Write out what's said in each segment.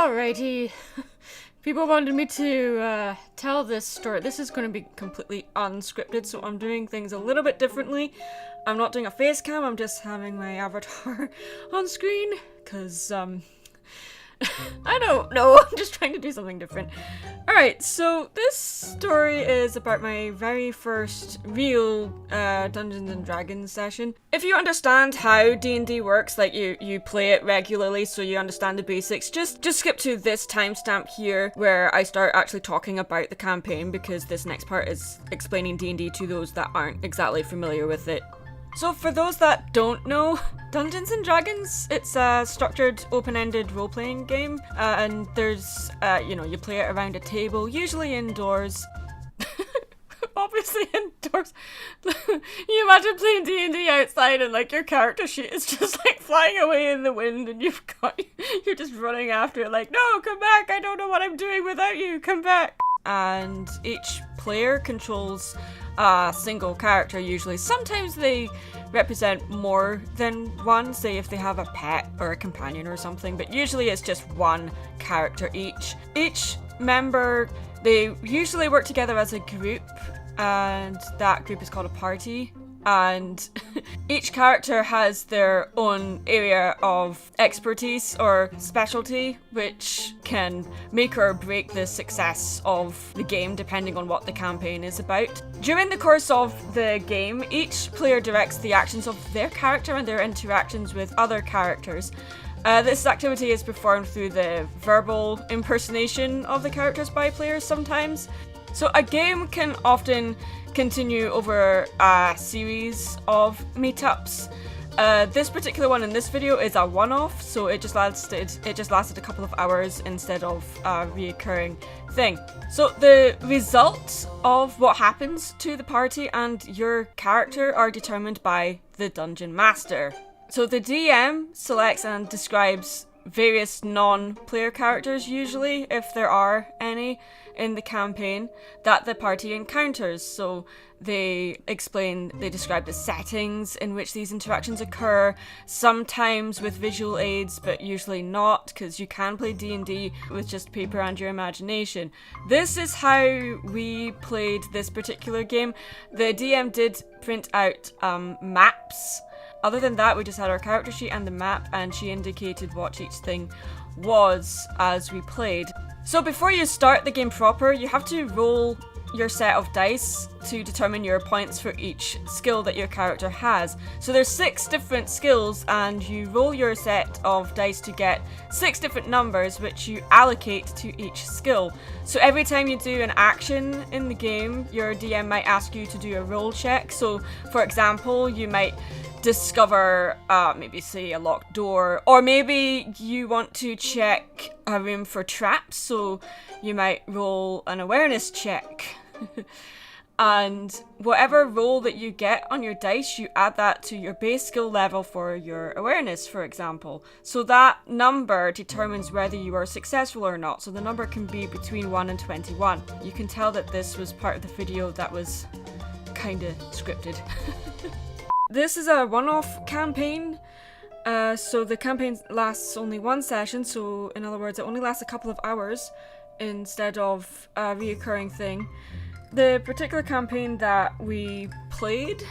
Alrighty. People wanted me to tell this story. This is going to be completely unscripted, so I'm doing things a little bit differently. I'm not doing a face cam, I'm just having my avatar on screen, because, I don't know, I'm just trying to do something different. Alright, so this story is about my very first real Dungeons and Dragons session. If you understand how D&D works, like you play it regularly so you understand the basics, just skip to this timestamp here where I start actually talking about the campaign, because this next part is explaining D&D to those that aren't exactly familiar with it. So for those that don't know, Dungeons & Dragons, it's a structured, open-ended role-playing game, and there's, you play it around a table, usually indoors. Obviously indoors. You imagine playing D&D outside and, like, your character sheet is just, like, flying away in the wind, and you're just running after it, like, no, come back, I don't know what I'm doing without you, come back. And each player controls a single character usually. Sometimes they represent more than one, say if they have a pet or a companion or something, but usually it's just one character each. Each member, they usually work together as a group, and that group is called a party. And each character has their own area of expertise or specialty, which can make or break the success of the game depending on what the campaign is about. During the course of the game, each player directs the actions of their character and their interactions with other characters. This activity is performed through the verbal impersonation of the characters by players sometimes. So a game can often continue over a series of meetups. This particular one in this video is a one-off, so it just lasted a couple of hours instead of a reoccurring thing. So the results of what happens to the party and your character are determined by the Dungeon Master. So the DM selects and describes various non-player characters, usually, if there are any, in the campaign that the party encounters. So they describe the settings in which these interactions occur, sometimes with visual aids, but usually not, because you can play D&D with just paper and your imagination. This is how we played this particular game. The DM did print out maps. Other than that, we just had our character sheet and the map, and she indicated what each thing was as we played. So before you start the game proper, you have to roll your set of dice to determine your points for each skill that your character has. So there's 6 different skills, and you roll your set of dice to get 6 different numbers, which you allocate to each skill. So every time you do an action in the game, your DM might ask you to do a roll check. So for example, you might discover maybe say a locked door, or maybe you want to check a room for traps, so you might roll an awareness check. And whatever roll that you get on your dice, you add that to your base skill level for your awareness, for example. So that number determines whether you are successful or not. So the number can be between 1 and 21. You can tell that this was part of the video that was kinda scripted. This is a one-off campaign, so the campaign lasts only one session, so in other words it only lasts a couple of hours instead of a reoccurring thing. The particular campaign that we played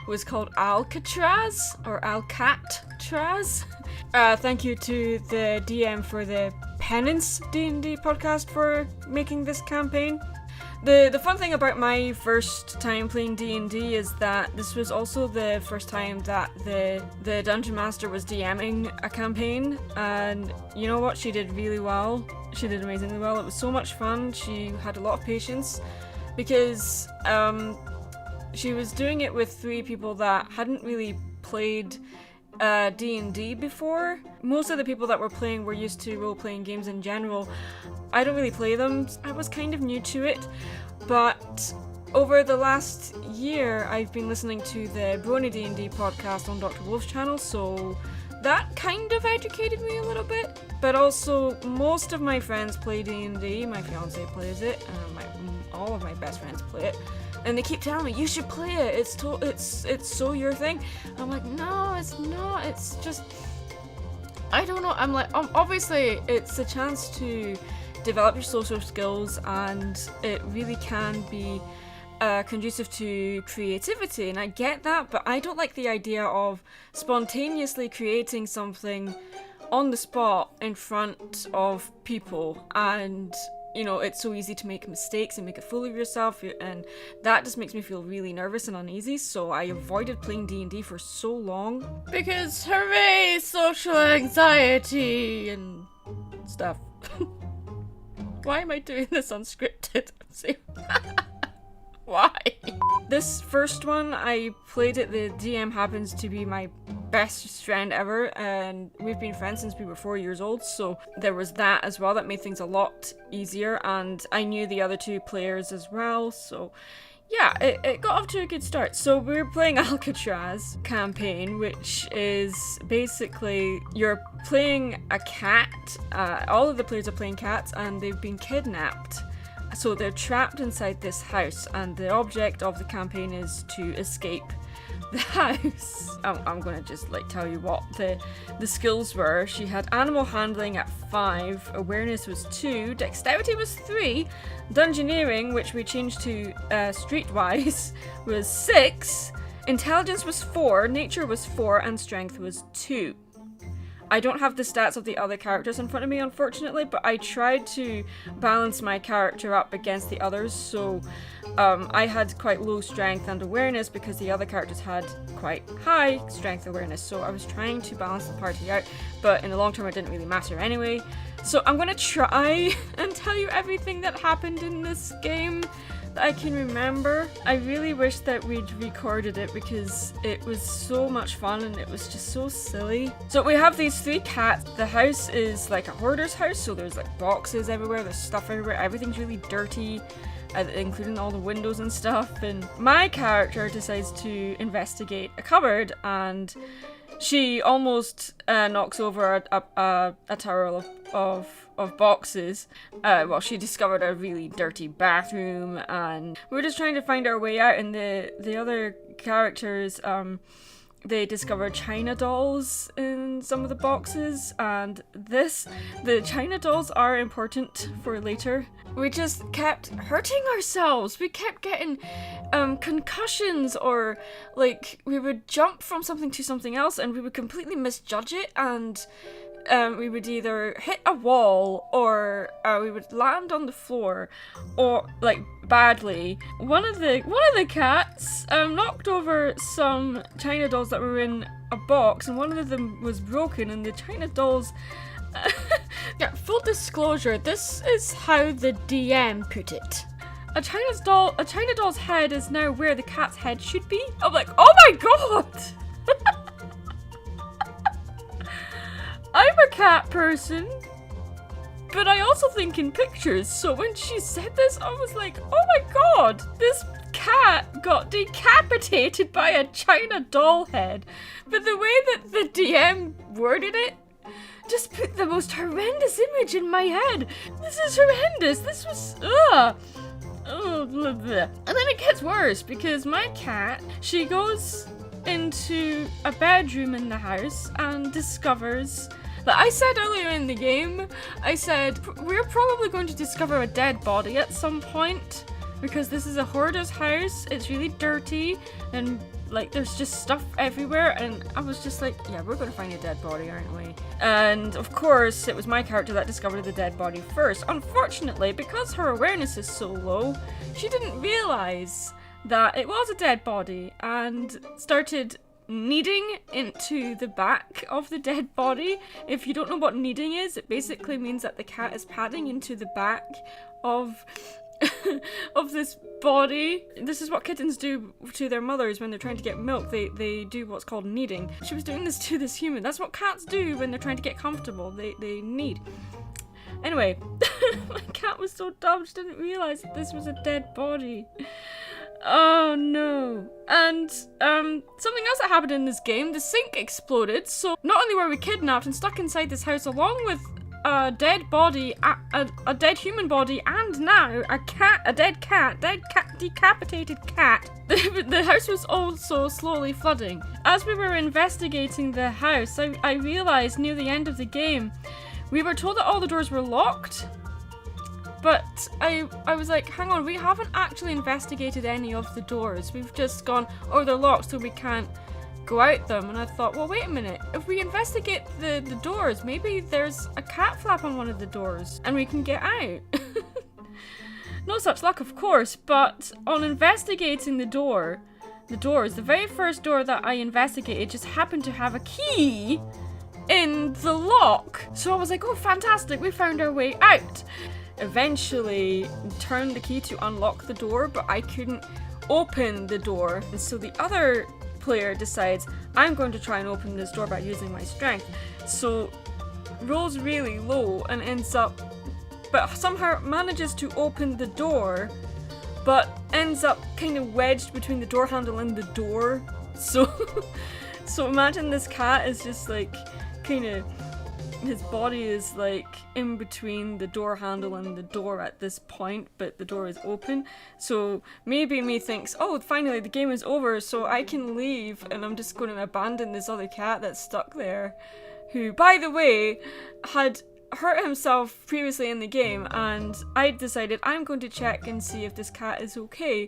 was called Alcatraz, or Alcatraz. Thank you to the DM for the Penance D&D podcast for making this campaign. The fun thing about my first time playing D&D is that this was also the first time that the Dungeon Master was DMing a campaign, and you know what, she did really well. She did amazingly well. It was so much fun. She had a lot of patience, because she was doing it with 3 people that hadn't really played D&D before. Most of the people that were playing were used to role-playing games in general. I don't really play them. I was kind of new to it, but over the last year I've been listening to the Brony D&D podcast on Dr. Wolf's channel, so that kind of educated me a little bit. But also, most of my friends play D&D. My fiance plays it, all of my best friends play it. And they keep telling me, you should play it, it's so your thing. I'm like, no, it's not, it's just, I don't know, I'm like, obviously it's a chance to develop your social skills, and it really can be conducive to creativity, and I get that, but I don't like the idea of spontaneously creating something on the spot in front of people, and you know, it's so easy to make mistakes and make a fool of yourself, and that just makes me feel really nervous and uneasy, so I avoided playing D&D for so long. Because hooray, social anxiety and stuff. Why am I doing this unscripted? Why? This first one, I played it, the DM happens to be my best friend ever, and we've been friends since we were 4 years old, so there was that as well. That made things a lot easier, and I knew the other two players as well, so yeah, it got off to a good start. So we're playing Alcatraz campaign, which is basically you're playing a cat. All of the players are playing cats, and they've been kidnapped. So they're trapped inside this house, and the object of the campaign is to escape the house. I'm gonna just like tell you what the skills were. She had animal handling at 5, awareness was 2, dexterity was 3, dungeoneering, which we changed to streetwise, was 6, intelligence was 4, nature was 4, and strength was 2. I don't have the stats of the other characters in front of me, unfortunately, but I tried to balance my character up against the others, so I had quite low strength and awareness because the other characters had quite high strength awareness, so I was trying to balance the party out, but in the long term it didn't really matter anyway. So I'm gonna try and tell you everything that happened in this game that I can remember. I really wish that we'd recorded it because it was so much fun and it was just so silly. So we have these 3 cats. The house is like a hoarder's house, so there's like boxes everywhere, there's stuff everywhere, everything's really dirty, including all the windows and stuff, and my character decides to investigate a cupboard, and she almost knocks over a tower of boxes. Well, she discovered a really dirty bathroom, and we're just trying to find our way out, and the other characters, they discovered China dolls in some of the boxes, and the China dolls are important for later. We just kept hurting ourselves. We kept getting concussions, or like we would jump from something to something else and we would completely misjudge it, and we would either hit a wall or we would land on the floor, or like badly. One of the cats knocked over some China dolls that were in a box, and one of them was broken, and the China dolls yeah, full disclosure, this is how the DM put it. A China doll's head is now where the cat's head should be. I'm like, oh my god! I'm a cat person, but I also think in pictures, so when she said this, I was like, oh my god, this cat got decapitated by a China doll head. But the way that the DM worded it just put the most horrendous image in my head. This is horrendous. This was, ugh. Oh, blah, blah. And then it gets worse, because my cat, she goes into a bedroom in the house and discovers, like I said earlier in the game, I said, we're probably going to discover a dead body at some point, because this is a hoarder's house, it's really dirty, and like there's just stuff everywhere, and I was just like, yeah, we're gonna find a dead body, aren't we? And of course, it was my character that discovered the dead body first. Unfortunately, because her awareness is so low, she didn't realize that it was a dead body, and started kneading into the back of the dead body. If you don't know what kneading is, it basically means that the cat is padding into the back of of this body. This is what kittens do to their mothers when they're trying to get milk. They do what's called kneading. She was doing this to this human. That's what cats do when they're trying to get comfortable. They knead. Anyway, my cat was so dumb, she didn't realize that this was a dead body. Oh no. And something else that happened in this game, the sink exploded, so not only were we kidnapped and stuck inside this house along with a dead body, a dead human body, and now a dead cat, decapitated cat. The house was also slowly flooding. As we were investigating the house, I realized near the end of the game, we were told that all the doors were locked. But I was like, hang on, we haven't actually investigated any of the doors. We've just gone, oh, they're locked, so we can't go out them. And I thought, well, wait a minute. If we investigate the doors, maybe there's a cat flap on one of the doors and we can get out. No such luck, of course, but on investigating the doors, the very first door that I investigated just happened to have a key in the lock. So I was like, oh, fantastic, we found our way out. Eventually turned the key to unlock the door, but I couldn't open the door. And so the other player decides, I'm going to try and open this door by using my strength. So rolls really low and ends up, but somehow manages to open the door, but ends up kind of wedged between the door handle and the door. So imagine this cat is just like kind of, his body is like in between the door handle and the door at this point, but the door is open. So maybe me thinks, oh, finally the game is over, so I can leave and I'm just going to abandon this other cat that's stuck there, who, by the way, had hurt himself previously in the game, and I decided I'm going to check and see if this cat is okay.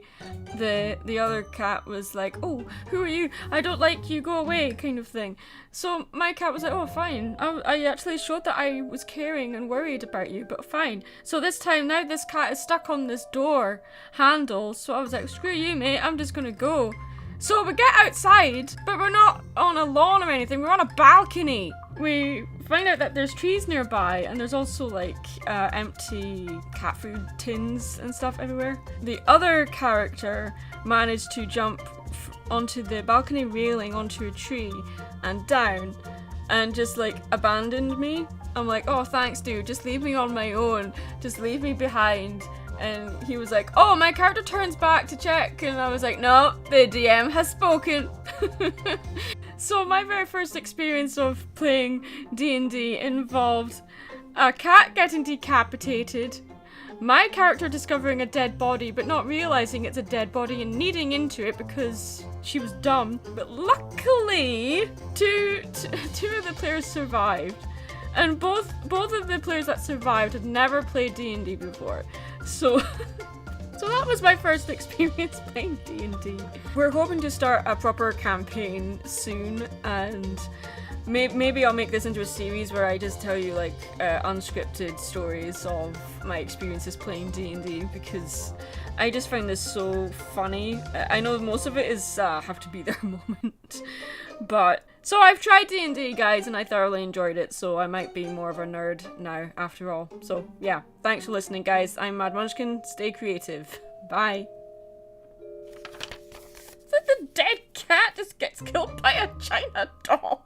The other cat was like, oh, who are you? I don't like you, go away, kind of thing. So my cat was like, oh, fine. I actually showed that I was caring and worried about you, but fine. So this time now this cat is stuck on this door handle, so I was like, screw you, mate, I'm just gonna go. So we get outside, but we're not on a lawn or anything, we're on a balcony. We find out that there's trees nearby, and there's also like empty cat food tins and stuff everywhere. The other character managed to jump onto the balcony railing onto a tree and down, and just like abandoned me. I'm like, oh, thanks, dude, just leave me on my own, just leave me behind. And he was like, oh, my character turns back to check, and I was like, no, the DM has spoken. So my very first experience of playing D&D involved a cat getting decapitated, my character discovering a dead body but not realizing it's a dead body and kneading into it because she was dumb. But luckily, two of the players survived. And both of the players that survived had never played D&D before. So that was my first experience playing D&D. We're hoping to start a proper campaign soon, and maybe I'll make this into a series where I just tell you like unscripted stories of my experiences playing D&D, because I just find this so funny. I know most of it is have to be there moment, but so I've tried D&D, guys, and I thoroughly enjoyed it, so I might be more of a nerd now after all. So yeah, thanks for listening, guys. I'm Mad Munchkin. Stay creative. Bye. The dead cat just gets killed by a China doll.